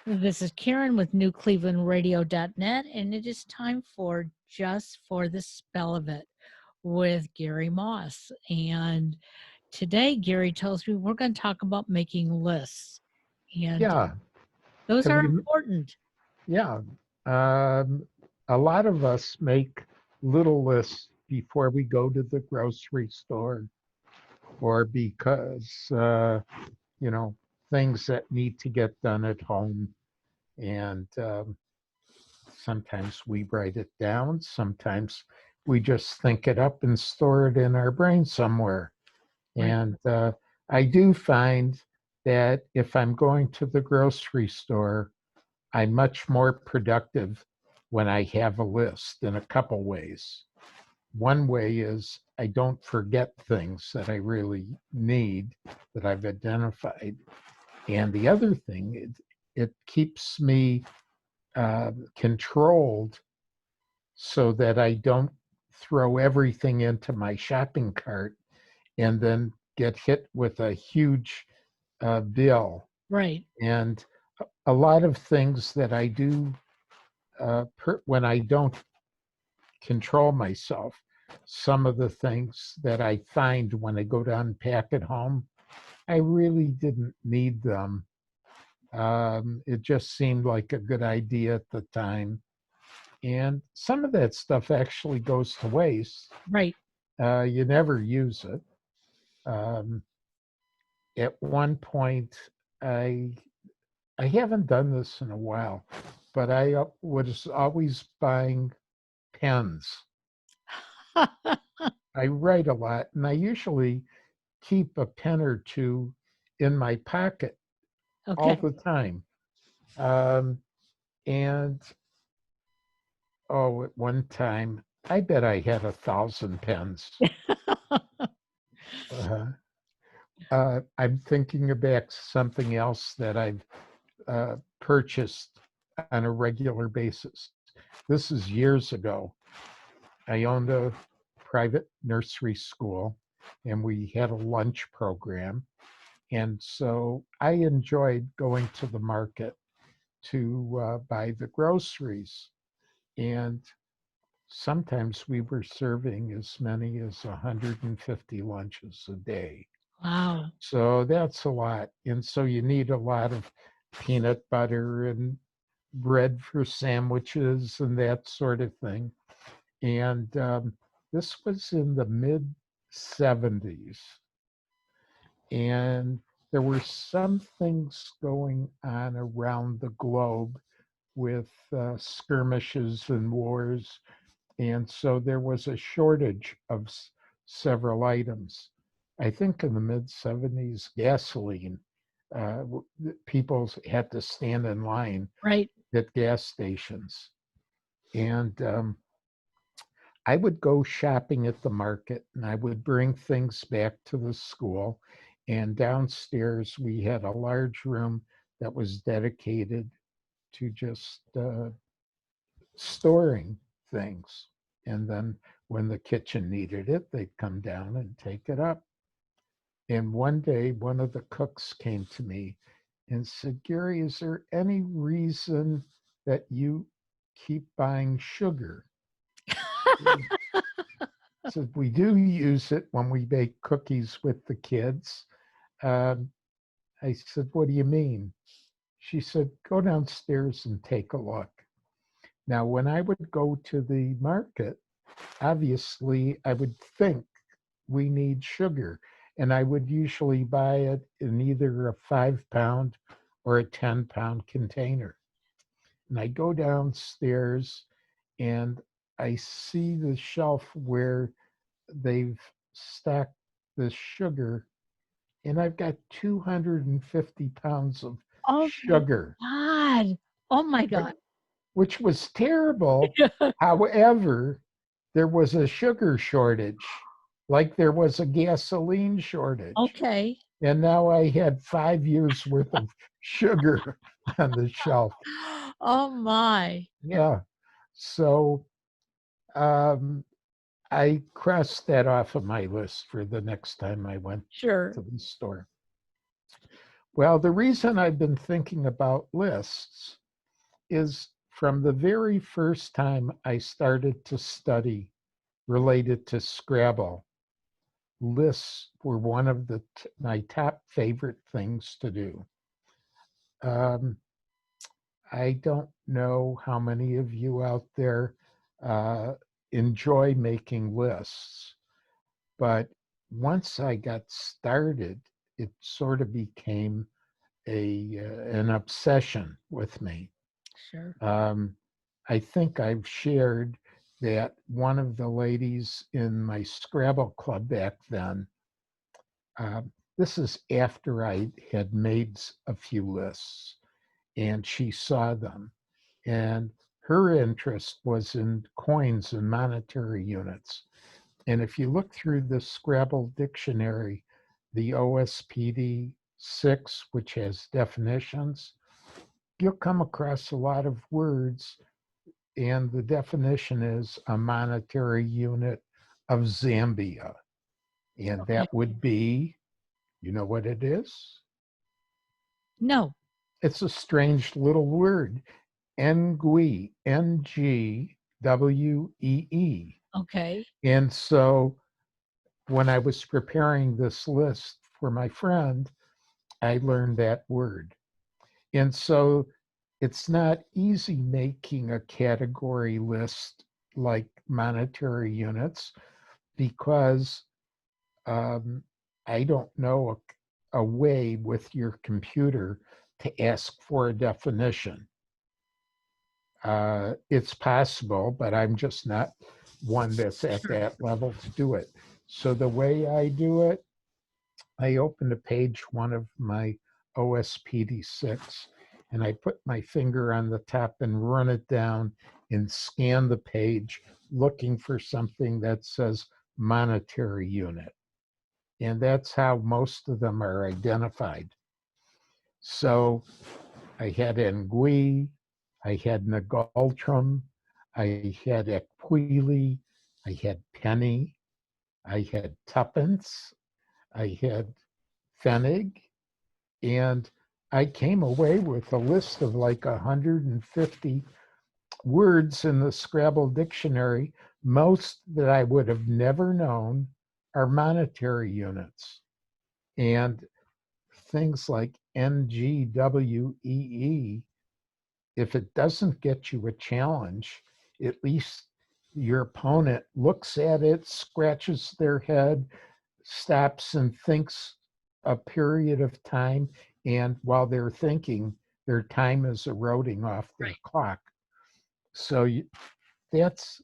This is Karen with NewClevelandRadio.net, and it is time for Just for the Spell of It with Gary Moss. And today, Gary tells me we're going to talk about making lists. And Yeah. those Have are you? important. Yeah. A lot of us make little lists before we go to the grocery store, or because you know things that need to get done at home, and sometimes we write it down. Sometimes we just think it up and store it in our brain somewhere. Right. And I do find that if I'm going to the grocery store, I'm much more productive when I have a list in a couple ways. One way is I don't forget things that I really need that I've identified. And the other thing, it keeps me controlled so that I don't throw everything into my shopping cart and then get hit with a huge bill. Right. And a lot of things that I do when I don't control myself, some of the things that I find when I go to unpack at home, I really didn't need them. It just seemed like a good idea at the time. And some of that stuff actually goes to waste. Right. You never use it. Um, at one point, I I haven't done this in a while, but I was always buying pens. I write a lot, and I usually keep a pen or two in my pocket all Okay. the time. Um, and at one time, I bet I had 1,000 pens. Uh, I'm thinking about something else that I've purchased on a regular basis. This is years ago. I owned a private nursery school, and we had a lunch program. And so I enjoyed going to the market to buy the groceries. And sometimes we were serving as many as 150 lunches a day. Wow. So that's a lot. And so you need a lot of peanut butter and bread for sandwiches and that sort of thing. And this was in the mid 70s. And there were some things going on around the globe with skirmishes and wars. And so there was a shortage of several items. I think in the mid 70s, gasoline, people had to stand in line Right. at gas stations. And I would go shopping at the market and I would bring things back to the school. And downstairs, we had a large room that was dedicated to just storing things. And then when the kitchen needed it, they'd come down and take it up. And one day, one of the cooks came to me and said, Gary, is there any reason that you keep buying sugar? So we do use it when we bake cookies with the kids. Um, I said, what do you mean? She said, go downstairs and take a look. Now, when I would go to the market, obviously I would think we need sugar. And I would usually buy it in either a 5 pound or a 10-pound container. And I go downstairs and I see the shelf where they've stacked the sugar, and I've got 250 pounds of Oh sugar, my God. Oh my God. which was terrible. However, there was a sugar shortage, like there was a gasoline shortage. Okay. And now I had 5 years worth of sugar on the shelf. Oh my. Yeah. So um, I crossed that off of my list for the next time I went Sure. to the store. Well, the reason I've been thinking about lists is from the very first time I started to study related to Scrabble, lists were one of my top favorite things to do. Um, I don't know how many of you out there uh, enjoy making lists, but once I got started, it sort of became an obsession with me. Sure. Um, I think I've shared that one of the ladies in my Scrabble club back then, this is after I had made a few lists, and she saw them. And her interest was in coins and monetary units. And if you look through the Scrabble dictionary, the OSPD 6, which has definitions, you'll come across a lot of words, and the definition is a monetary unit of Zambia. And Okay. that would be, you know what it is? No. It's a strange little word, Ngwee, Ngwee. Okay. And so when I was preparing this list for my friend, I learned that word. And so it's not easy making a category list like monetary units because um, I don't know a way with your computer to ask for a definition. It's possible, but I'm just not one that's at Sure. that level to do it. So the way I do it, I open to page one of my OSPD6 and I put my finger on the top and run it down and scan the page looking for something that says monetary unit. And that's how most of them are identified. So I had Ngui, I had Nagaltrum, I had Equili, I had Penny, I had Tuppence, I had Pfennig, and I came away with a list of like 150 words in the Scrabble dictionary. Most that I would have never known are monetary units. And things like NGWEE, if it doesn't get you a challenge, at least your opponent looks at it, scratches their head, stops and thinks a period of time. And while they're thinking, their time is eroding off their Right. clock. So that's,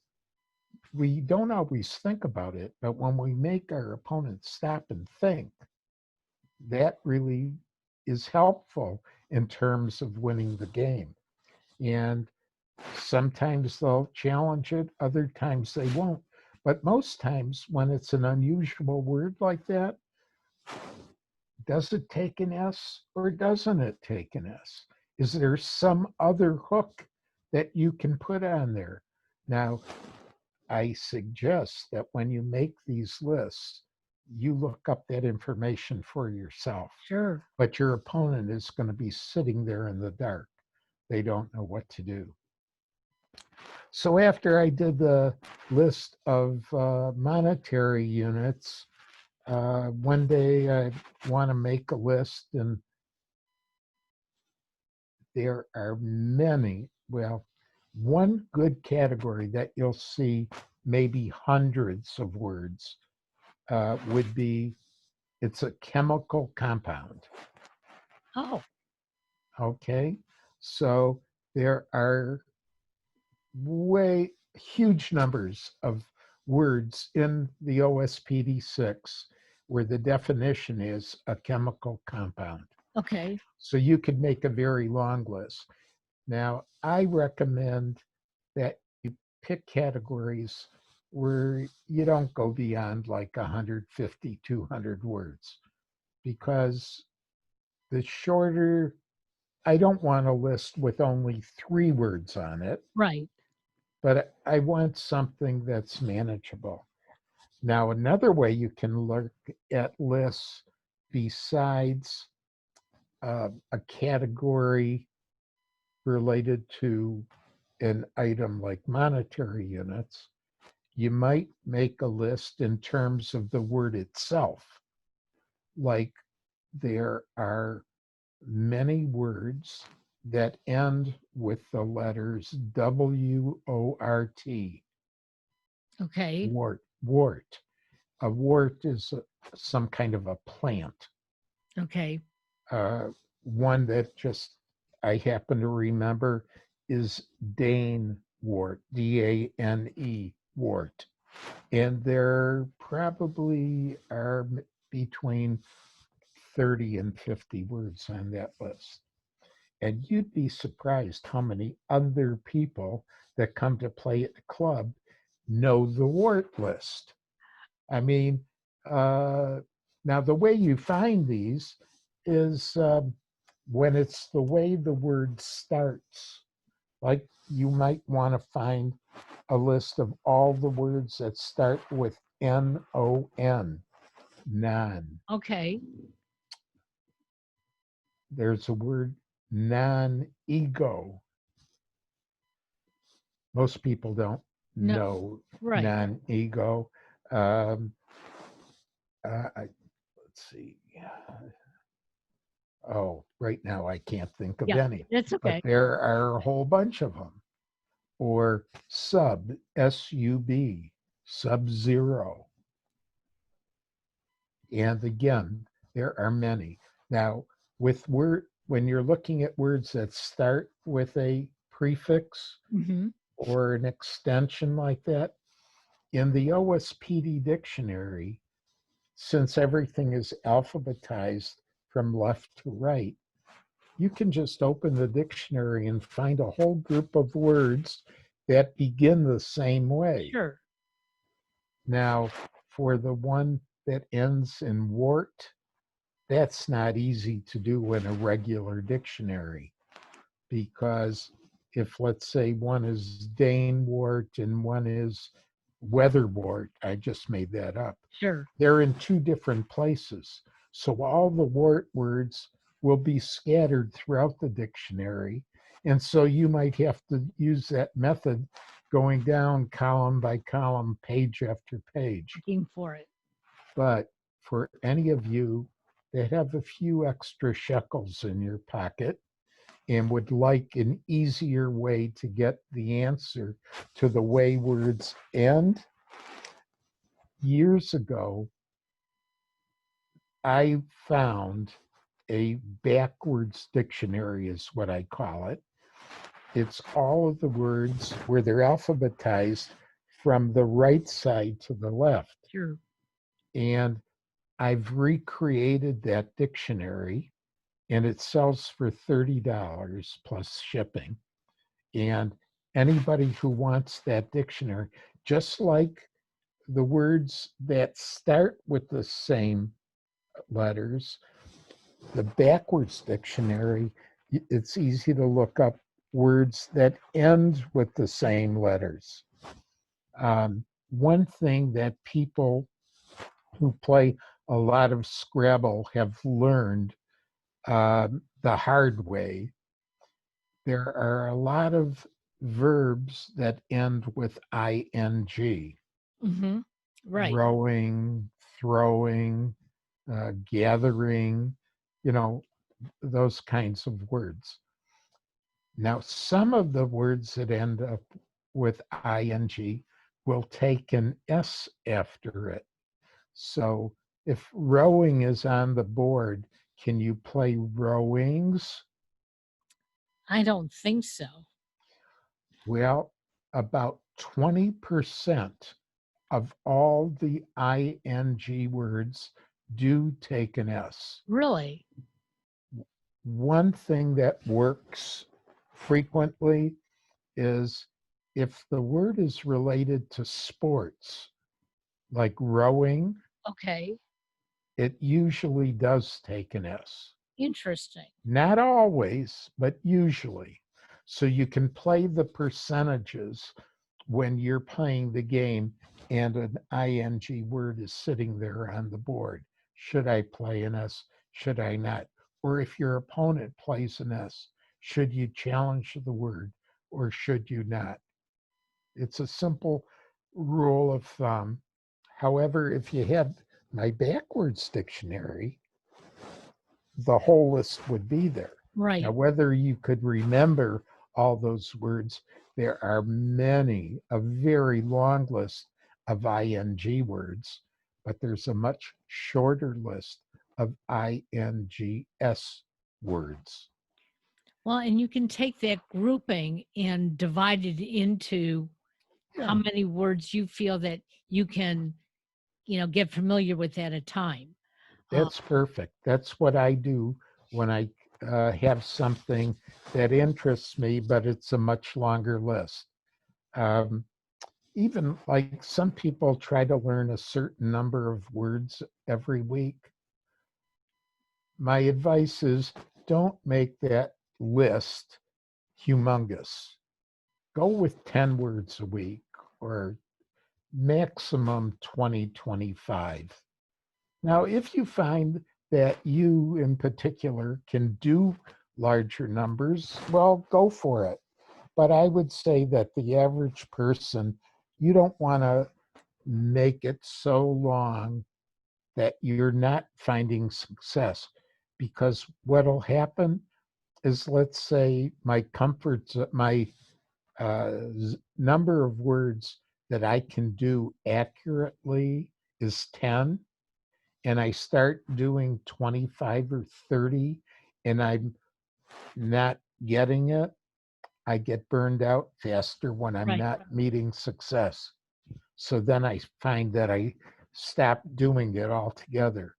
we don't always think about it, but when we make our opponent stop and think, that really is helpful in terms of winning the game. And sometimes they'll challenge it, other times they won't. But most times, when it's an unusual word like that, does it take an S or doesn't it take an S? Is there some other hook that you can put on there? Now, I suggest that when you make these lists, you look up that information for yourself. Sure. But your opponent is going to be sitting there in the dark. They don't know what to do. So after I did the list of monetary units, one day I want to make a list, and there are many. Well, one good category that you'll see maybe hundreds of words would be it's a chemical compound. Oh, Okay. So there are way huge numbers of words in the OSPD 6 where the definition is a chemical compound. okay. So you could make a very long list. Now, I recommend that you pick categories where you don't go beyond like 150, 200 words, because the shorter, I don't want a list with only 3 words on it, Right. but I want something that's manageable. Now, another way you can look at lists besides a category related to an item like monetary units, you might make a list in terms of the word itself. Like there are many words that end with the letters W-O-R-T, Okay. wart, wart. A wart is some kind of a plant. Okay. One that just I happen to remember is Dane wart, D-A-N-E wart. And there probably are between 30 and 50 words on that list. And you'd be surprised how many other people that come to play at the club know the wart list. I mean, uh, now the way you find these is when it's the way the word starts. Like you might want to find a list of all the words that start with N-O-N, non. Okay. There's a word non-ego. Most people don't No. know Right. non-ego. Um, let's see. Oh, right now I can't think of Yeah. any, That's but okay. there are a whole bunch of them. Or sub, S-U-B, sub-zero. And again, there are many. Now, when you're looking at words that start with a prefix Hmm. or an extension like that, in the OSPD dictionary, since everything is alphabetized from left to right, you can just open the dictionary and find a whole group of words that begin the same way. Sure. Now, for the one that ends in wart, that's not easy to do in a regular dictionary because if, let's say, one is Danewort and one is Weatherwort, I just made that up, Sure. they're in two different places. So all the wart words will be scattered throughout the dictionary. And so you might have to use that method going down column by column, page after page. Looking for it. But for any of you that have a few extra shekels in your pocket and would like an easier way to get the answer to the way words end, years ago, I found a backwards dictionary, is what I call it. It's all of the words where they're alphabetized from the right side to the left. Sure. And I've recreated that dictionary and it sells for $30 plus shipping. And anybody who wants that dictionary, just like the words that start with the same letters, the backwards dictionary, it's easy to look up words that end with the same letters. One thing that people who play a lot of Scrabble have learned the hard way, there are a lot of verbs that end with ing, Hmm. Right. rowing, throwing, gathering, you know, those kinds of words. Now, some of the words that end up with ing will take an S after it. So if rowing is on the board, can you play rowings? I don't think so. Well, about 20% of all the ing words do take an S. Really? One thing that works frequently is if the word is related to sports, like rowing, Okay. it usually does take an S. Interesting. Not always, but usually. So you can play the percentages when you're playing the game and an ing word is sitting there on the board. Should I play an S? Should I not? or if your opponent plays an S, should you challenge the word or should you not? It's a simple rule of thumb. However, if you had my backwards dictionary, the whole list would be there. Now, Right. whether you could remember all those words, there are many, a very long list of ing words, but there's a much shorter list of ings words. Well, and you can take that grouping and divide it into how Yeah, many words you feel that you can, get familiar with at a time. Uh, that's perfect. That's what I do when I have something that interests me, but it's a much longer list. Um, Even like some people try to learn a certain number of words every week. My advice is don't make that list humongous. Go with 10 words a week or maximum 20, 25. Now, if you find that you in particular can do larger numbers, well, go for it. But I would say that the average person, you don't want to make it so long that you're not finding success. Because what'll happen is, let's say my number of words that I can do accurately is 10, and I start doing 25 or 30, and I'm not getting it, I get burned out faster when I'm right. not meeting success. So then I find that I stop doing it altogether.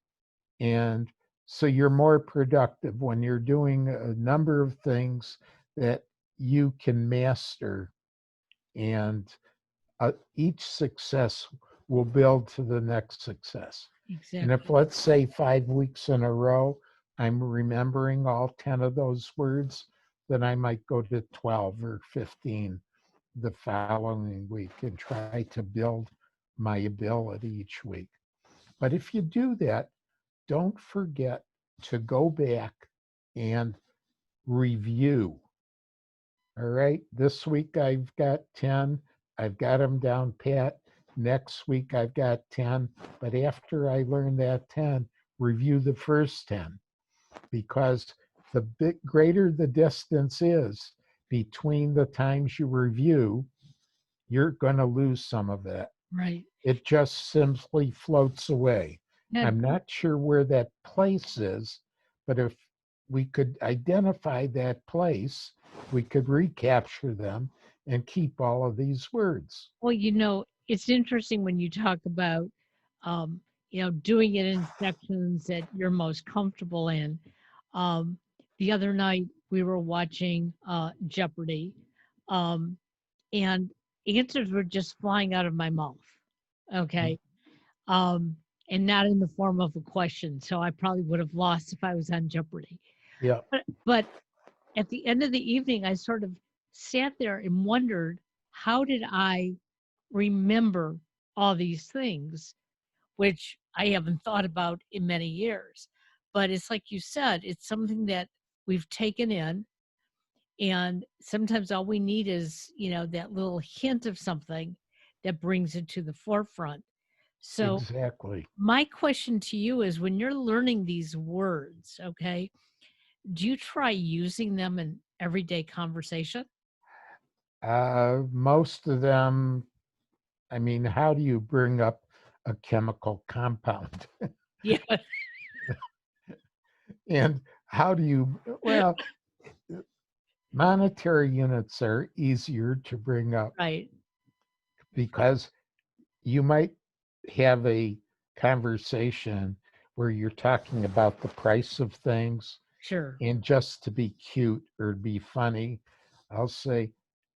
And so you're more productive when you're doing a number of things that you can master. And each success will build to the next success. And if, Exactly. let's say, 5 weeks in a row, I'm remembering all 10 of those words, then I might go to 12 or 15 the following week and try to build my ability each week. But if you do that, don't forget to go back and review. All right, this week I've got 10. I've got them down pat. Next week I've got 10. But after I learn that 10, review the first 10, because the bit greater the distance is between the times you review, you're going to lose some of it. Right. It just simply floats away. Now, I'm not sure where that place is, but if we could identify that place, we could recapture them and keep all of these words. well, it's interesting when you talk about, um, doing it in sections that you're most comfortable in. Um, the other night we were watching Jeopardy, um, and answers were just flying out of my mouth. Mm, Okay. Um, and not in the form of a question. So I probably would have lost if I was on Jeopardy. yeah, But at the end of the evening, I sort of sat there and wondered, how did I remember all these things, which I haven't thought about in many years? But it's like you said, it's something that we've taken in. And sometimes all we need is, that little hint of something that brings it to the forefront. So, exactly. my question to you is, when you're learning these words, okay, do you try using them in everyday conversation? Most of them, I mean, how do you bring up a chemical compound? Yeah, And how do you, well, monetary units are easier to bring up right. because you might have a conversation where you're talking about the price of things, Sure. and just to be cute or be funny, I'll say,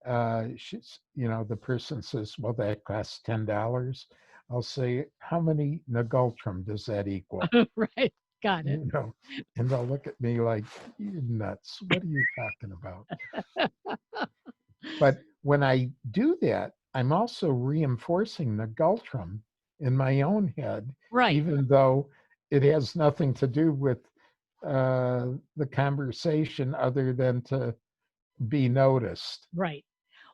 the person says, well, that costs $10. I'll say, how many nagultrum does that equal? Right. Got it. You know, and they'll look at me like, you're nuts. What are you talking about? But when I do that, I'm also reinforcing the Gultrum in my own head, Right. even though it has nothing to do with the conversation other than to be noticed. Right.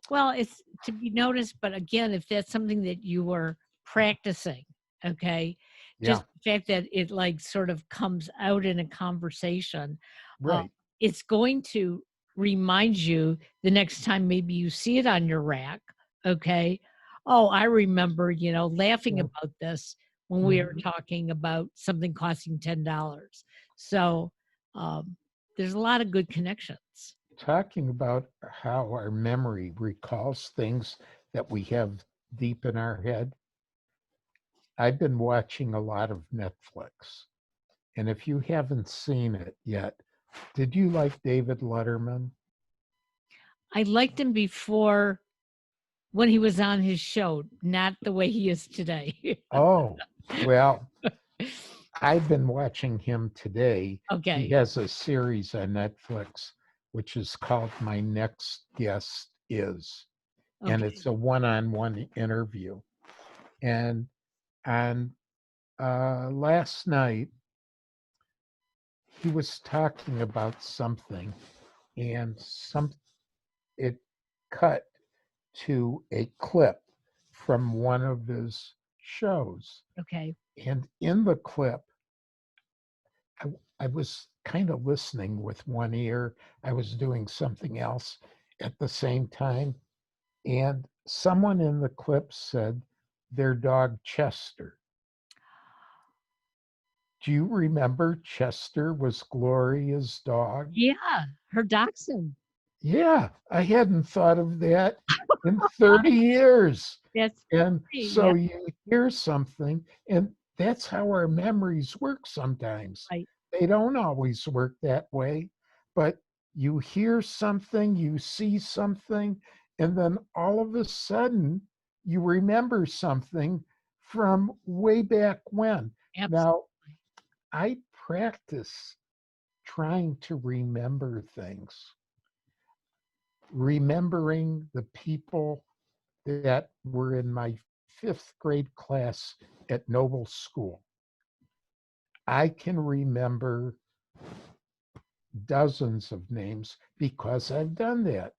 Well, it's to be noticed, but again, if that's something that you were practicing, okay, Yeah, just the fact that it like sort of comes out in a conversation, uh, right. it's going to remind you the next time maybe you see it on your rack, okay. Oh, I remember, laughing Yeah. about this when we were Mhm. talking about something costing $10. So um, there's a lot of good connections. Talking about how our memory recalls things that we have deep in our head, I've been watching a lot of Netflix. And if you haven't seen it yet, did you like David Letterman? I liked him before when he was on his show, not the way he is today. Oh, well, I've been watching him today. He Okay, has a series on Netflix, which is called My Next Guest Is, and okay, it's a one on one interview. And on last night, he was talking about something, and it cut to a clip from one of his shows. okay. And in the clip, I, I was kind of listening with one ear. I was doing something else at the same time. And someone in the clip said their dog Chester. Do you remember Chester was Gloria's dog? Yeah, her dachshund. Yeah, I hadn't thought of that in 30 years. That's And funny. Yeah, so you hear something, and that's how our memories work sometimes. right. They don't always work that way, but you hear something, you see something, and then all of a sudden you remember something from way back when. Now, Absolutely. I practice trying to remember things, remembering the people that were in my fifth grade class at Noble School. I can remember dozens of names because I've done that.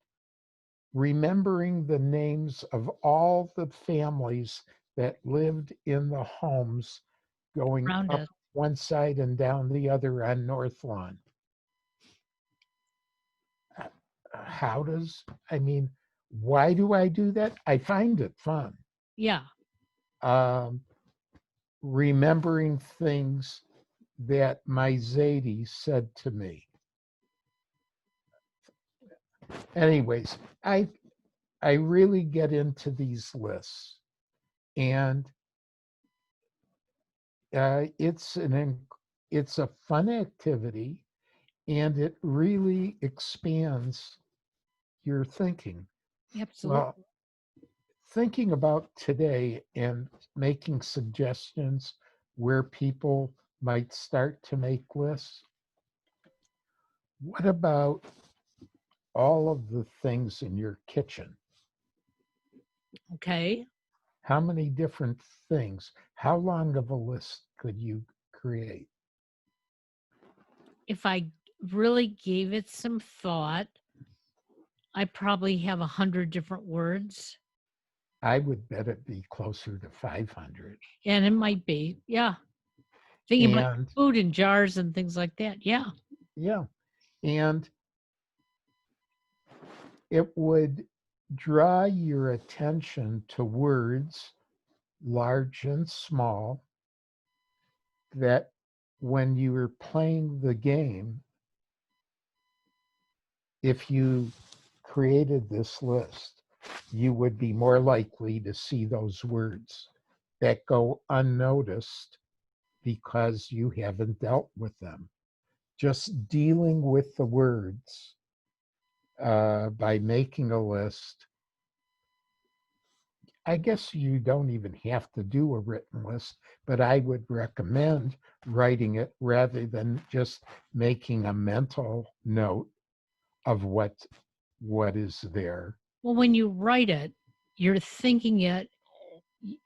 Remembering the names of all the families that lived in the homes going Around up it. one side and down the other on North Lawn. How does, I mean, why do I do that? I find it fun. Yeah. Um, Remembering things that my Zadie said to me. Anyways, I really get into these lists, and it's a fun activity, and it really expands your thinking. Well, Absolutely. thinking about today and making suggestions where people might start to make lists. What about all of the things in your kitchen? Okay. How many different things? How long of a list could you create? If I really gave it some thought, I probably have 100 different words. I would bet it'd be closer to 500. And it might be, yeah. Thinking about And food in jars and things like that. Yeah. yeah, and it would draw your attention to words, large and small, that when you were playing the game, if you created this list, you would be more likely to see those words that go unnoticed because you haven't dealt with them. Just dealing with the words by making a list. I guess you don't even have to do a written list, but I would recommend writing it rather than just making a mental note of what is there. Well, when you write it, you're thinking it,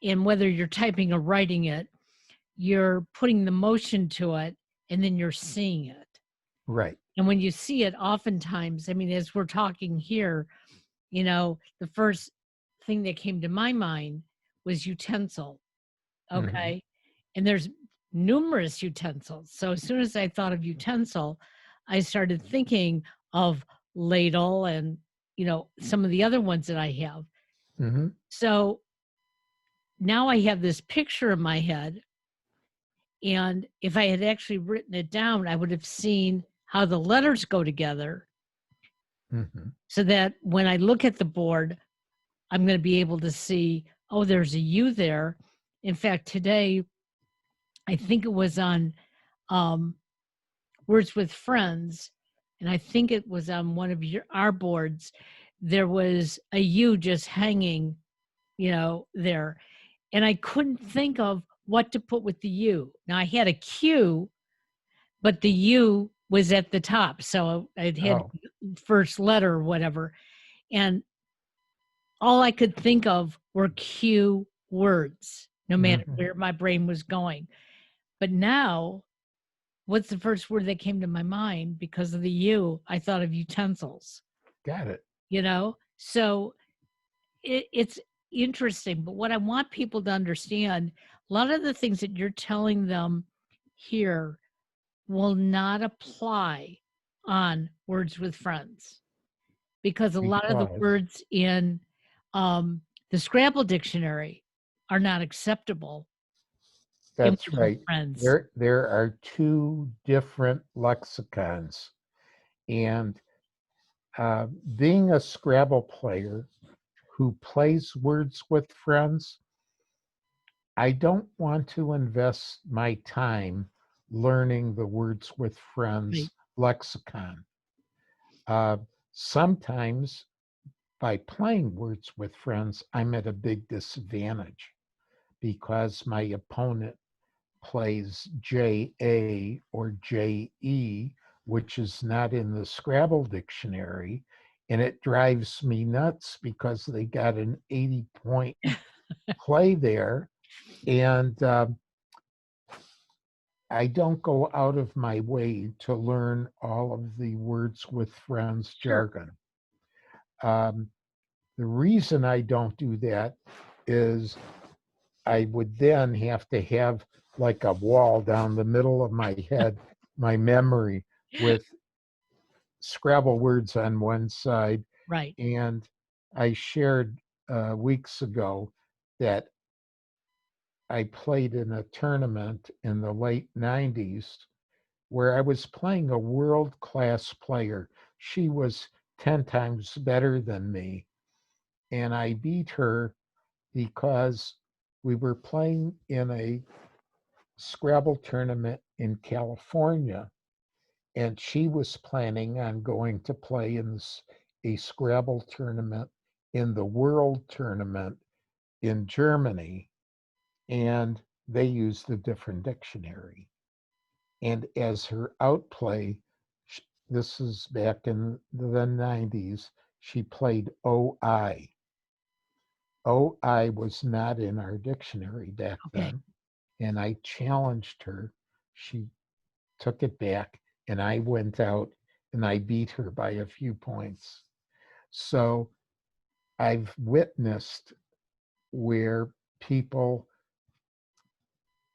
and whether you're typing or writing it, you're putting the motion to it and then you're seeing it. Right. And when you see it, oftentimes, I mean, as we're talking here, the first thing that came to my mind was utensil. Hmm. Okay. And there's numerous utensils. So as soon as I thought of utensil, I started thinking of ladle and, some of the other ones that I have. Hmm. So now I have this picture in my head. And if I had actually written it down, I would have seen how the letters go together Hmm. so that when I look at the board, I'm going to be able to see, oh, there's a U there. In fact, today, I think it was on um, Words with Friends, and I think it was on one of our boards. There was a U just hanging, there, and I couldn't think of what to put with the U. Now I had a Q, but the U was at the top, so it had Oh. first letter or whatever, and all I could think of were Q words, no matter Hmm. where my brain was going. But now, what's the first word that came to my mind? Because of the U, I thought of utensils, Got it. So it's interesting. But what I want people to understand, a lot of the things that you're telling them here will not apply on Words with Friends, because a lot of the Because words in um, the Scrabble dictionary are not acceptable in that's Words with right. Friends. There are two different lexicons, and being a Scrabble player who plays Words with Friends, I don't want to invest my time learning the Words with Right. Friends lexicon. Uh, Sometimes by playing Words with Friends, I'm at a big disadvantage because my opponent plays JA or JE, which is not in the Scrabble dictionary. And it drives me nuts because they got an 80-point play there. And I don't go out of my way to learn all of the Words with Friends Sure. jargon. Um, the reason I don't do that is I would then have to have like a wall down the middle of my head, my memory, with Scrabble words on one side. Right. And I shared weeks ago that I played in a tournament in the late 90s where I was playing a world class player. She was 10 times better than me. And I beat her because we were playing in a Scrabble tournament in California, and she was planning on going to play in a Scrabble tournament in the World Tournament in Germany, and they used a different dictionary. And as her outplay, this is back in the 90s, she played OI. OI was not in our dictionary back Okay. then. And I challenged her. She took it back, and I went out and I beat her by a few points. So I've witnessed where people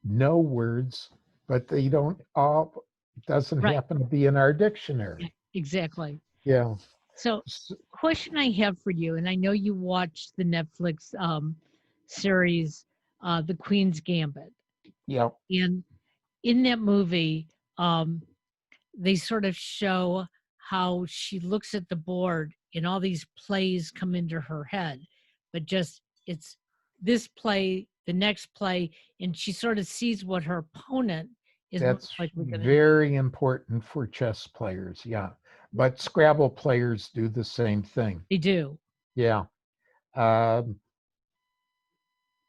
know words, but they don't all, it doesn't Right. happen to be in our Yeah, dictionary. exactly. Yeah. So, question I have for you, and I know you watched the Netflix series, The Queen's Gambit, Yeah. and in that movie, um, they sort of show how she looks at the board and all these plays come into her head, but just it's this play, the next play, and she sort of sees what her opponent is most That's likely going to do. very important for chess players. Yeah. But Scrabble players do the same thing. They do. Yeah. Um,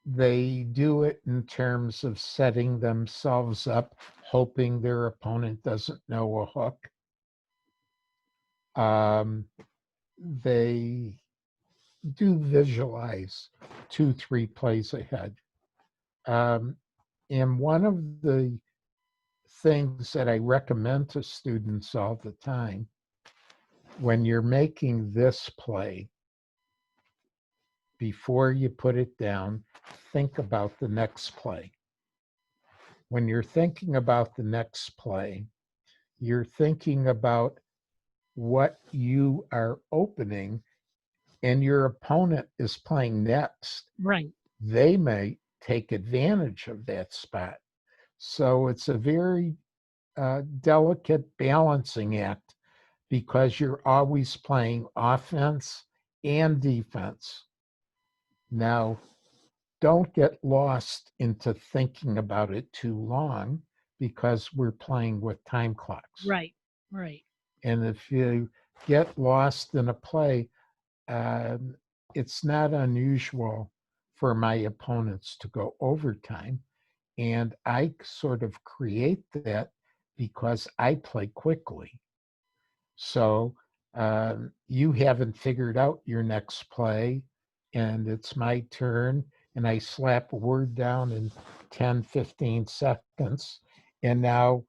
they do it in terms of setting themselves up, hoping their opponent doesn't know a hook. They do visualize 2, 3 plays ahead. Um, and one of the things that I recommend to students all the time, when you're making this play, before you put it down, think about the next play. When you're thinking about the next play, you're thinking about what you are opening and your opponent is playing next. Right. They may take advantage of that spot. So it's a very delicate balancing act because you're always playing offense and defense. Now, don't get lost into thinking about it too long because we're playing with time clocks. Right. Right. And if you get lost in a play, um, it's not unusual for my opponents to go overtime. And I sort of create that because I play quickly. So you haven't figured out your next play, and it's my turn, and I slap a word down in 10, 15 seconds. And now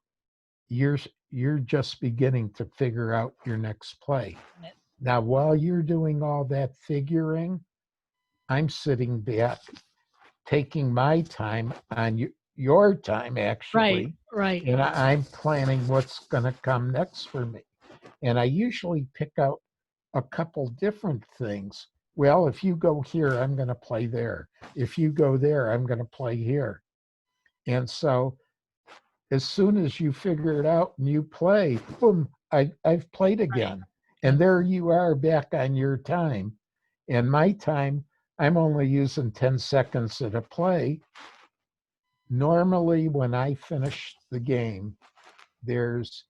you're you're just beginning to figure out your next play. Now, while you're doing all that figuring, I'm sitting back, taking my time on your time, Right. actually, Right. and I'm planning what's going to come next for me. And I usually pick out a couple different things. Well, if you go here, I'm going to play there. If you go there, I'm going to play here. And so as soon as you figure it out and you play, boom, I've played Right. again. Yep. And there you are back on your time. And my time, I'm only using 10 seconds at a play. Normally, when I finish the game, there's,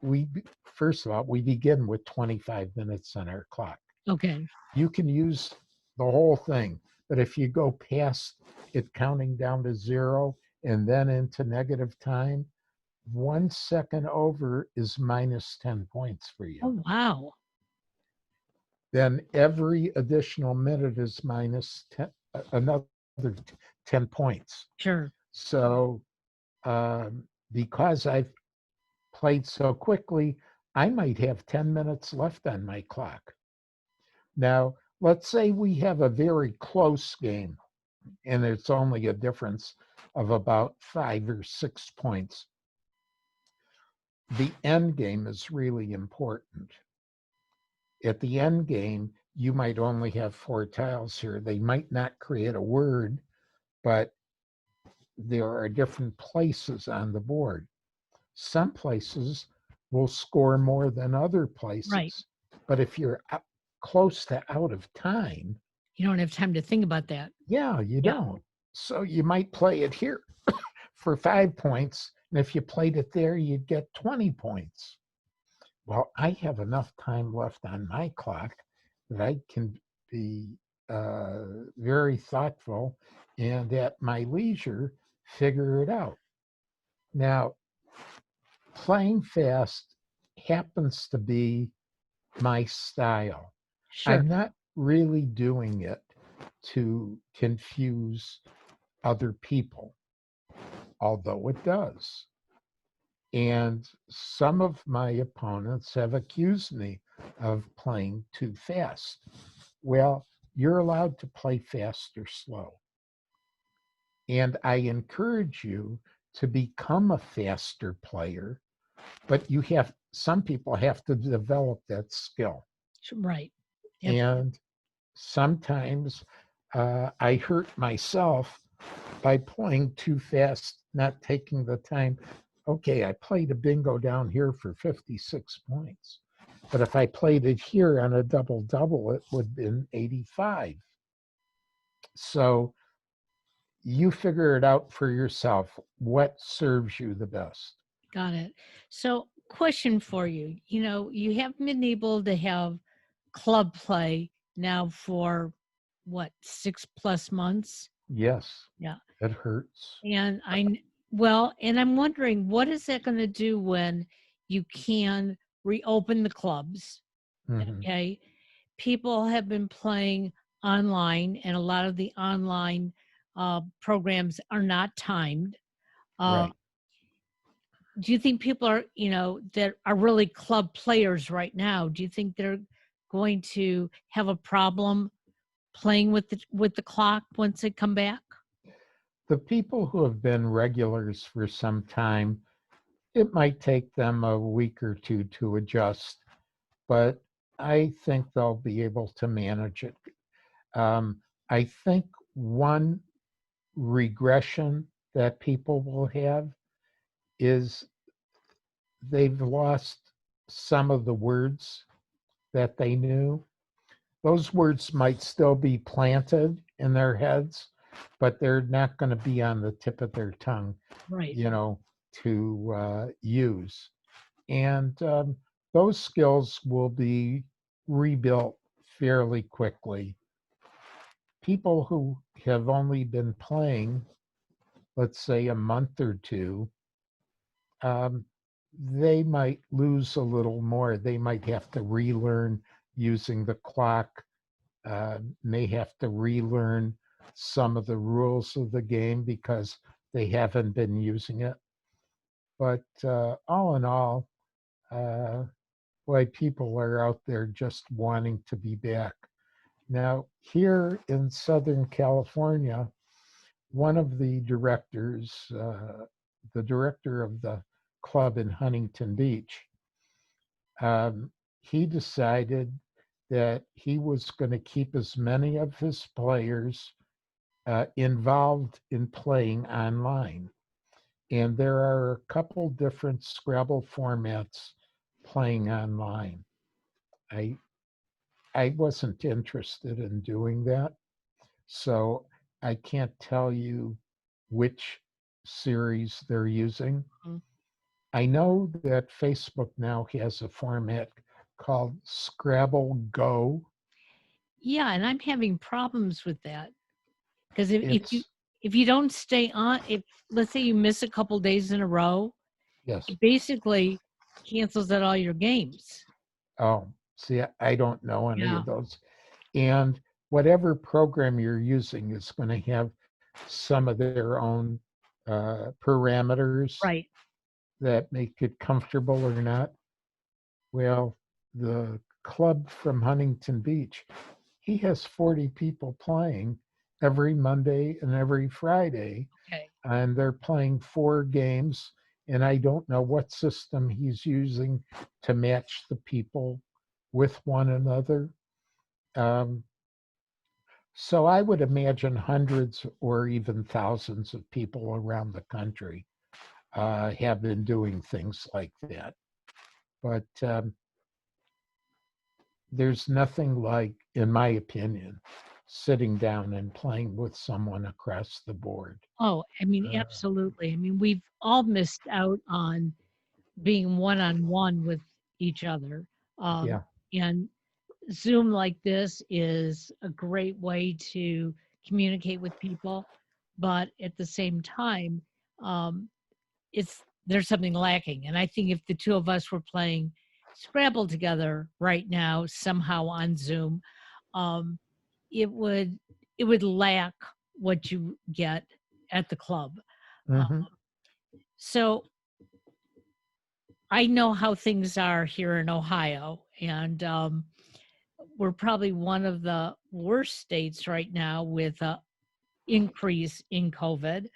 we, first of all, we begin with 25 minutes on our clock. Okay. You can use the whole thing, but if you go past it counting down to zero and then into negative time, 1 second over is minus 10 points for you. Oh, wow. Then every additional minute is minus 10, another 10 points. Sure. So because I've played so quickly, I might have 10 minutes left on my clock. Now, let's say we have a very close game and it's only a difference of about 5 or 6 points. The end game is really important. At the end game, you might only have 4 tiles here. They might not create a word, but there are different places on the board. Some places will score more than other Right. places. But if you're close to out of time, You don't have time to think about that. yeah, you Yeah. don't. So you might play it here for 5 points. And if you played it there, you'd get 20 points. Well, I have enough time left on my clock that I can be very thoughtful and at my leisure figure it out. Now, playing fast happens to be my style. Sure. I'm not really doing it to confuse other people, although it does. And some of my opponents have accused me of playing too fast. Well, you're allowed to play fast or slow. And I encourage you to become a faster player, but some people have to develop that skill. Right. Yep. And sometimes I hurt myself by playing too fast, not taking the time. Okay, I played a bingo down here for 56 points. But if I played it here on a double double, it would have been 85. So you figure it out for yourself. What serves you the best? Got it. So, question for you. You haven't been able to have club play now for what, 6+ months? Yes, Yeah. it hurts. And and I'm wondering, what is that going to do when you can reopen the clubs? Hmm. Okay. People have been playing online, and a lot of the online programs are not timed. Uh, Right. do you think people are, that are really club players right now, do you think they're going to have a problem playing with the clock once they come back? The people who have been regulars for some time, it might take them a week or two to adjust, but I think they'll be able to manage it. I think one regression that people will have is they've lost some of the words that they knew. Those words might still be planted in their heads, but they're not going to be on the tip of their tongue, Right. you know, to use. And those skills will be rebuilt fairly quickly. People who have only been playing, let's say, a month or two, um, they might lose a little more. They might have to relearn using the clock, may have to relearn some of the rules of the game because they haven't been using it. But all in all, uh, why people are out there just wanting to be back. Now, here in Southern California, one of the director of the club in Huntington Beach, um, he decided that he was going to keep as many of his players involved in playing online. And there are a couple different Scrabble formats playing online. I I wasn't interested in doing that, so I can't tell you which series they're using. Mhm. I know that Facebook now has a format called Scrabble Go. Yeah, and I'm having problems with that because It's if you don't stay on, if let's say you miss a couple days in a row, yes. it basically cancels out all your games. Oh, see, I don't know any Yeah. of those. And whatever program you're using is going to have some of their own parameters Right. that make it comfortable or not. Well, the club from Huntington Beach, he has 40 people playing every Monday and every Friday, Okay. and they're playing 4 games. And I don't know what system he's using to match the people with one another. Um, so I would imagine hundreds or even thousands of people around the country have been doing things like that. But there's nothing like, in my opinion, sitting down and playing with someone across the board. Oh, I mean, Uh, absolutely. I mean, we've all missed out on being one on one with each other. yeah. And Zoom like this is a great way to communicate with people, but at the same time, um, it's there's something lacking. And I think if the two of us were playing Scrabble together right now, somehow on Zoom, um, it would it would lack what you get at the club. Uh, Hmm. so I know how things are here in Ohio, and we're probably one of the worst states right now with a increase in COVID.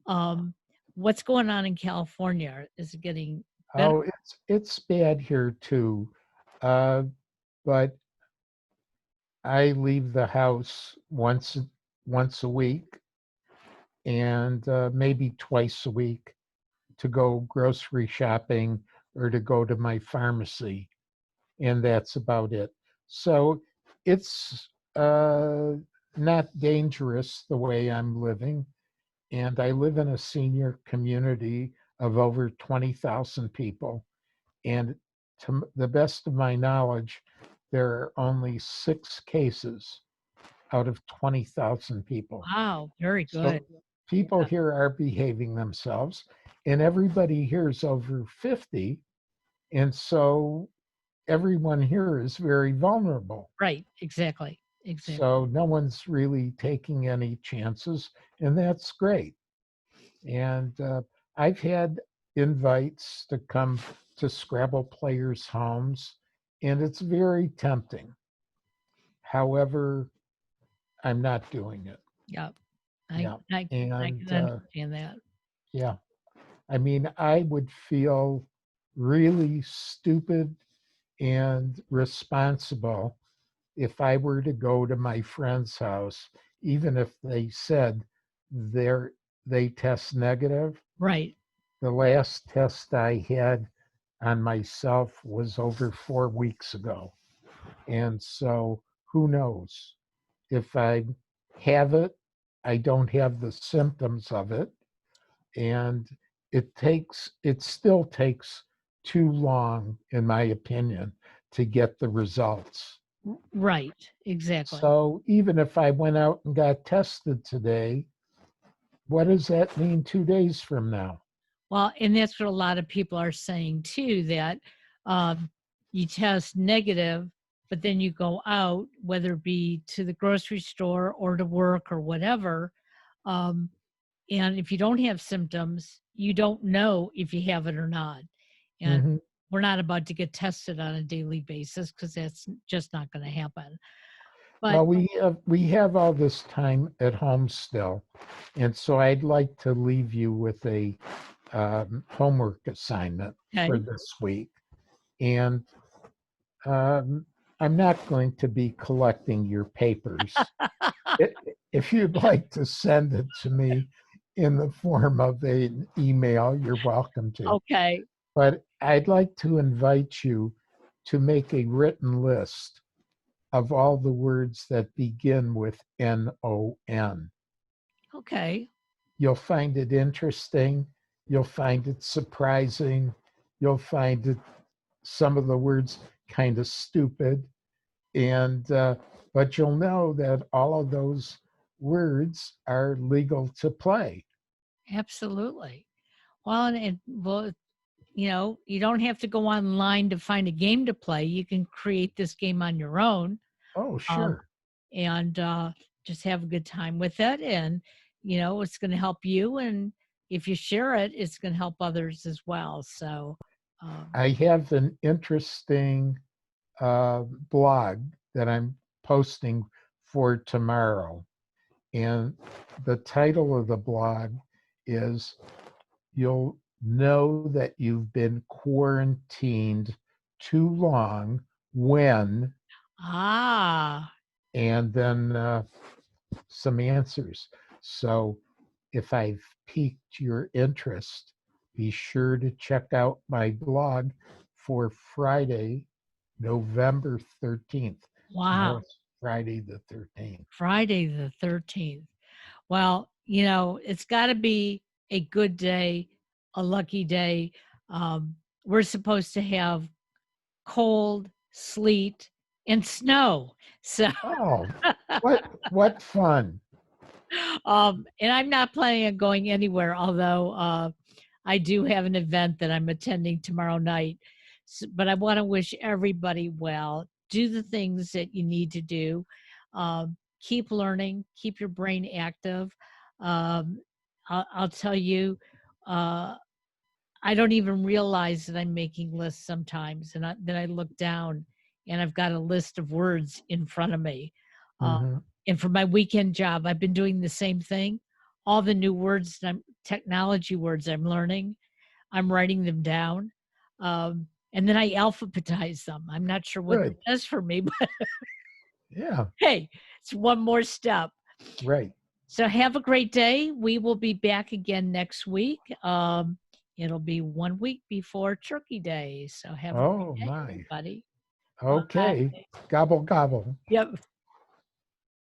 Um, what's going on in California? Is it getting better? Oh, it's bad here too. Uh, but I leave the house once a week and maybe twice a week to go grocery shopping or to go to my pharmacy, and that's about it. So it's not dangerous the way I'm living, and I live in a senior community of over 20,000 people. And to the best of my knowledge, there are only 6 cases out of 20,000 people. Wow, very good. So people Yeah, here are behaving themselves, and everybody here is over 50. And so everyone here is very vulnerable. right, exactly, exactly. So no one's really taking any chances, and that's great. And I've had invites to come to Scrabble players' homes, and it's very tempting. However, I'm not doing it. Yep. I Yeah. I I And can understand that. yeah, I mean, I would feel really stupid and responsible if I were to go to my friend's house, even if they said they're they test negative. Right. The last test I had on myself was over 4 weeks ago. And so who knows? If I have it, I don't have the symptoms of it. And it still takes too long, in my opinion, to get the results. Right. Exactly. So even if I went out and got tested today, what does that mean 2 days from now? Well, and that's what a lot of people are saying too, that um, you test negative, but then you go out, whether it be to the grocery store or to work or whatever. Um, and if you don't have symptoms, you don't know if you have it or not. And Hmm. we're not about to get tested on a daily basis because that's just not going to happen. But Well, we have all this time at home still, and so I'd like to leave you with a homework assignment for okay. this week. And um, I'm not going to be collecting your papers. I- If you'd like to send it to me in the form of an email, you're welcome to. Okay. But I'd like to invite you to make a written list of all the words that begin with NON. Okay. You'll find it interesting. You'll find it surprising. You'll find it, some of the words, kind of stupid. And, but you'll know that all of those words are legal to play. Absolutely. Well, well, you don't have to go online to find a game to play. You can create this game on your own, Oh, um, sure. and just have a good time with it. And it's going to help you. And if you share it, it's going to help others as well. So, um, I have an interesting blog that I'm posting for tomorrow. And the title of the blog is You'll Know That You've Been Quarantined Too Long When, ah, and then some answers. So if I've piqued your interest, be sure to check out my blog for Friday, November 13th. wow, Tomorrow's Friday the 13th. Friday the 13th. Well, it's got to be a good day, a lucky day. Um, we're supposed to have cold, sleet, and snow. So, Oh, what fun. and I'm not planning on going anywhere, although I do have an event that I'm attending tomorrow night. But I want to wish everybody well. Do the things that you need to do. Keep learning, keep your brain active. Um, I'll tell you, uh, I don't even realize that I'm making lists sometimes, and then I look down and I've got a list of words in front of me. Uh, Hmm. and for my weekend job, I've been doing the same thing. All the new words, technology words I'm learning, I'm writing them down, and then I alphabetize them. I'm not sure what that Good. does for me, but Yeah, hey, it's one more step. right. So have a great day. We will be back again next week. It'll be 1 week before Turkey Day. So have a great Oh, day, my. everybody. Bye. Okay. Gobble, gobble. Yep.